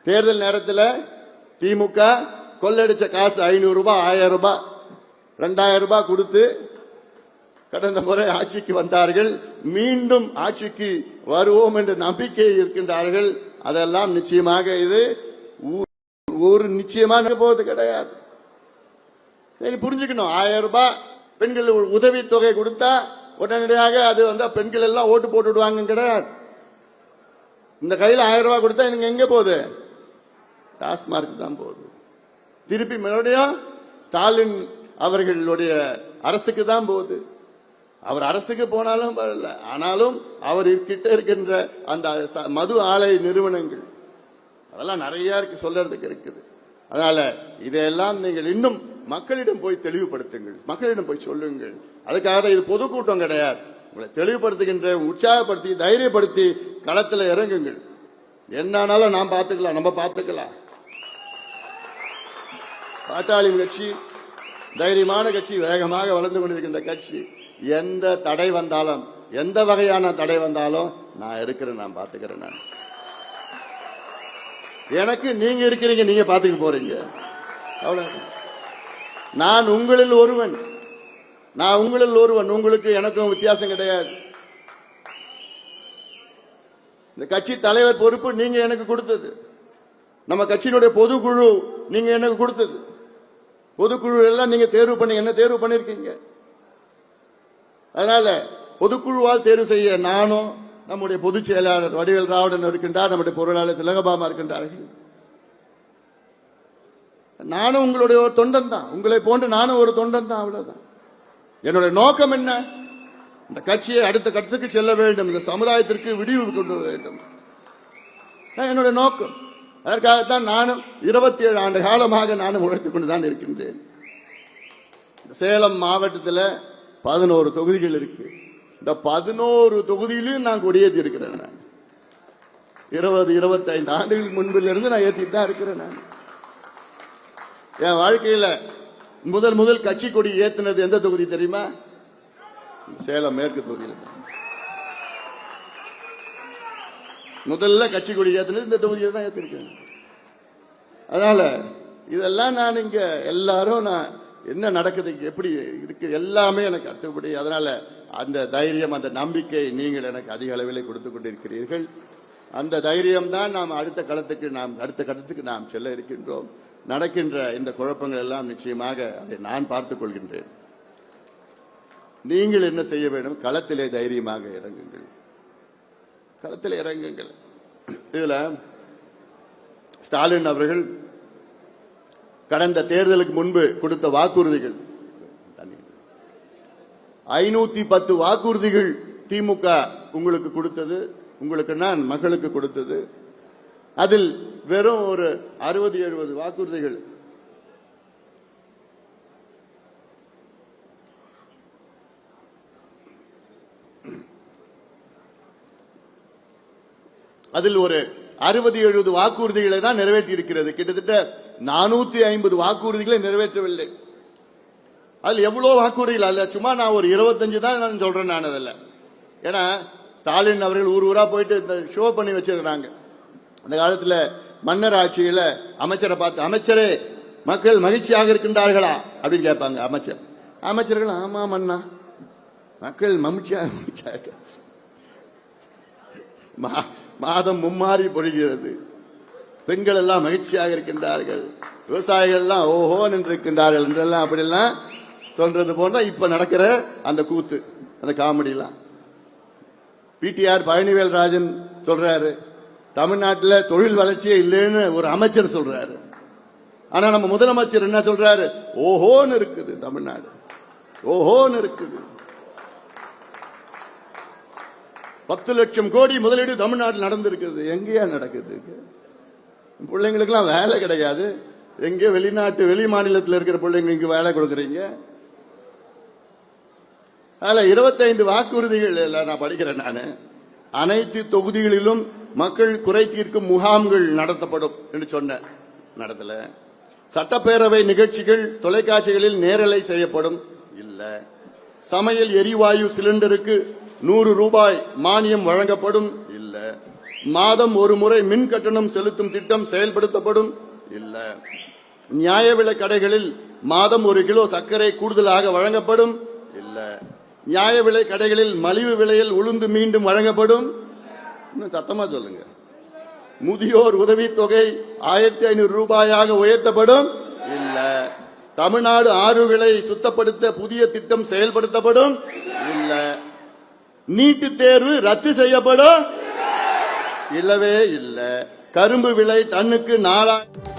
தேர்தல் நேரத்தில் திமுக கொள்ளடிச்ச காசு 500 ரூபாய், 1000 ரூபாய், 2000 ரூபாய் கொடுத்து கடந்த முறை ஆட்சிக்கு வந்தார்கள். மீண்டும் ஆட்சிக்கு வருவோம் என்ற நம்பிக்கை இருக்கின்றார்கள். அதெல்லாம் நிச்சயமாக இது ஒரு நிச்சயமாக போவது கிடையாது. புரிஞ்சுக்கணும். 1000 ரூபாய் பெண்கள் உதவி தொகை கொடுத்தா உடனடியாக அது பெண்கள் எல்லாம் ஓட்டு போட்டுடுவாங்க கிடையாது. இந்த கையில் 1000 ரூபாய் கொடுத்தா நீங்க எங்க போகுது? டாஸ்மார்க் தான் போகுது. திருப்பி மறுபடியும் ஸ்டாலின் அவர்களுடைய அரசுக்கு தான் போகுது. அவர் அரசுக்கு போனாலும் வரல, ஆனாலும் அவர் கிட்ட இருக்கின்ற அந்த மது ஆலை நிறுவனங்கள் அதெல்லாம் நிறைய சொல்றதுக்கு இருக்குது. அதனால இதையெல்லாம் நீங்கள் இன்னும் மக்களிடம் போய் தெளிவுபடுத்துங்கள், மக்களிடம் போய் சொல்லுங்கள். அதுக்காக இது பொதுக்கூட்டம் கிடையாது. உங்களை தெளிவுபடுத்துகின்ற, உற்சாகப்படுத்தி, தைரியப்படுத்தி களத்தில் இறங்குங்கள். என்னானாலும் நாம் பார்த்துக்கலாம், நம்ம பார்த்துக்கலாம். பாட்டாளி கட்சி தைரியமான கட்சி, வேகமாக வளர்ந்து கொண்டிருக்கின்ற கட்சி. எந்த தடை வந்தாலும், எந்த வகையான தடை வந்தாலும் நான் இருக்கிறேன், நான் பார்த்துக்கிறேன். நான் எனக்கு நீங்க இருக்கிறீங்க, நீங்க பார்த்துக்க போறீங்க. அவ்வளவு. நான் உங்களில் ஒருவன், உங்களுக்கு எனக்கும் வித்தியாசம் கிடையாது. இந்த கட்சி தலைவர் பொறுப்பு நீங்க எனக்கு கொடுத்தது. நம்ம கட்சியினுடைய பொதுக்குழு நீங்க எனக்கு கொடுத்தது. பொதுக்குழு எல்லாம் நீங்க தேர்வு பண்ணி என்ன தேர்வு பண்ணிருக்கீங்க. அதனால பொதுக்குழுவால் தேர்வு செய்ய நானும், நம்முடைய பொதுச் செயலாளர் வடிவேல் ராவணன் இருக்கின்றார், நம்முடைய பொருளாளர் திலகபாமா இருக்கின்றார்கள். நானும் உங்களுடைய ஒரு தொண்டன் தான், உங்களை போன்று நானும் ஒரு தொண்டன் தான், அவ்வளவுதான். என்னுடைய நோக்கம் என்ன? இந்த கட்சியை அடுத்த கட்டத்துக்கு செல்ல வேண்டும், இந்த சமுதாயத்திற்கு விடிவு கொண்டு வர வேண்டும், என்னுடைய நோக்கம். அதற்காகத்தான் நானும் 27 ஆண்டு காலமாக நானும் உழைத்துக் கொண்டுதான் இருக்கின்றேன். சேலம் மாவட்டத்தில் 11 தொகுதிகள் இருக்கு. இந்த 11 தொகுதியிலும் நான் கொடியேற்றி இருக்கிறேன். நான் 20-25 ஆண்டுகளுக்கு முன்பிலிருந்து நான் ஏற்றிட்டு தான் இருக்கிறேன். நான் என் வாழ்க்கையில முதல் கட்சி கொடி ஏத்தினது எந்த தொகுதி தெரியுமா? சேலம் மேற்கு தொகுதியில். முதல்ல கட்சி கொடி ஏத்தினது இந்த தொகுதியில் தான் ஏற்றிருக்கேன். அதனால இதெல்லாம் நான் இங்க எல்லாரும் நான் என்ன நடக்குது, எப்படி இருக்கு, எல்லாமே எனக்கு அத்துப்படி. அதனால அந்த தைரியம், அந்த நம்பிக்கை நீங்கள் எனக்கு அதிக அளவில் கொடுத்துக் கொண்டிருக்கிறீர்கள். அந்த தைரியம் தான் நாம் அடுத்த கட்டத்துக்கு நாம் செல்ல இருக்கின்றோம். நடக்கின்ற இந்த குழப்பங்கள் எல்லாம் நிச்சயமாக அதை நான் பார்த்துக் கொள்கின்றேன். நீங்கள் என்ன செய்ய வேண்டும்? களத்திலே தைரியமாக இறங்குங்கள், களத்தில் இறங்குங்கள். இதுல ஸ்டாலின் அவர்கள் கடந்த தேர்தலுக்கு முன்பு கொடுத்த வாக்குறுதிகள் 510 வாக்குறுதிகள் திமுக உங்களுக்கு கொடுத்தது, உங்களுக்கு நான் மக்களுக்கு கொடுத்தது. அதில் வெறும் ஒரு 60-70 வாக்குறுதிகள் அதில் ஒரு 60-70 வாக்குறுதிகளை தான் நிறைவேற்றி இருக்கிறது. கிட்டத்தட்ட 450 வாக்குறுதிகளை நிறைவேற்றவில்லை. அதில் எவ்வளவு வாக்குறுதிகள் அல்ல, சும்மா நான் ஒரு 25 தான் நான் சொல்றேன். நான் அதில் ஏன்னா ஸ்டாலின் அவர்கள் ஊரா போயிட்டு இந்த ஷோ பண்ணி வச்சிருக்கிறாங்க. அந்த காலத்தில் மன்னர் ஆட்சியில அமைச்சரை பார்த்து, அமைச்சரே மக்கள் மகிழ்ச்சியாக இருக்கின்றார்களா அப்படின்னு கேட்பாங்க. அமைச்சர்கள் ஆமா மன்னா, மக்கள் மகிழ்ச்சியாக மாதம் மும்மாறி பொழிகிறது, பெண்கள் எல்லாம் மகிழ்ச்சியாக இருக்கின்றார்கள், விவசாயிகள் எல்லாம் ஓஹோ நின்றிருக்கின்றார்கள் என்றெல்லாம் அப்படியெல்லாம் சொல்றது போன்ற இப்ப நடக்கிற அந்த கூத்து, அந்த காமெடி எல்லாம். பிடிஆர் பழனிவேல் ராஜன் சொல்றாரு, தமிழ்நாட்டில் தொழில் வளர்ச்சியே இல்லைன்னு ஒரு அமைச்சர் சொல்றாரு. ஆனா நம்ம முதலமைச்சர் என்ன சொல்றாரு? ஓஹோன்னு இருக்குது தமிழ்நாடு, ஓஹோன்னு இருக்குது. 10 லட்சம் கோடி முதலீடு தமிழ்நாட்டில் நடந்திருக்குது. எங்கேயா நடக்குது? பிள்ளைங்களுக்கெல்லாம் வேலை கிடையாது. எங்கே வெளி மாநிலத்தில் இருக்கிற பிள்ளைங்களுக்கு வேலை கொடுக்குறீங்க. அதில் 25 வாக்குறுதிகள் நான் படிக்கிறேன். நான் அனைத்து தொகுதிகளிலும் மக்கள் குறை தீர்க்கும் முகாம்கள் நடத்தப்படும் என்று சொன்னேன். நடத்தல. சட்டப்பேரவை நிகழ்ச்சிகள் தொலைக்காட்சிகளில் நேரலை செய்யப்படும். இல்ல. சமையல் எரிவாயு சிலிண்டருக்கு 100 ரூபாய் மானியம் வழங்கப்படும். இல்ல. மாதம் ஒரு முறை மின் கட்டணம் செலுத்தும் திட்டம் செயல்படுத்தப்படும். இல்ல. நியாய விலை கடைகளில் மாதம் 1 கிலோ சர்க்கரை கூடுதலாக வழங்கப்படும். இல்ல. நியாய விலை கடைகளில் மலிவு விலையில் உளுந்து மீண்டும் வழங்கப்படும். இன்னும் சத்தமா சொல்லுங்க. முதியோர் உதவித்தொகை 1500 ரூபாயாக உயர்த்தப்படும். இல்ல. தமிழ்நாடு ஆறுகளை சுத்தப்படுத்த புதிய திட்டம் செயல்படுத்தப்படும். இல்ல. நீட்டு தேர்வு ரத்து செய்யப்படும். இல்லவே இல்ல. கரும்பு விலை டன்னுக்கு 4000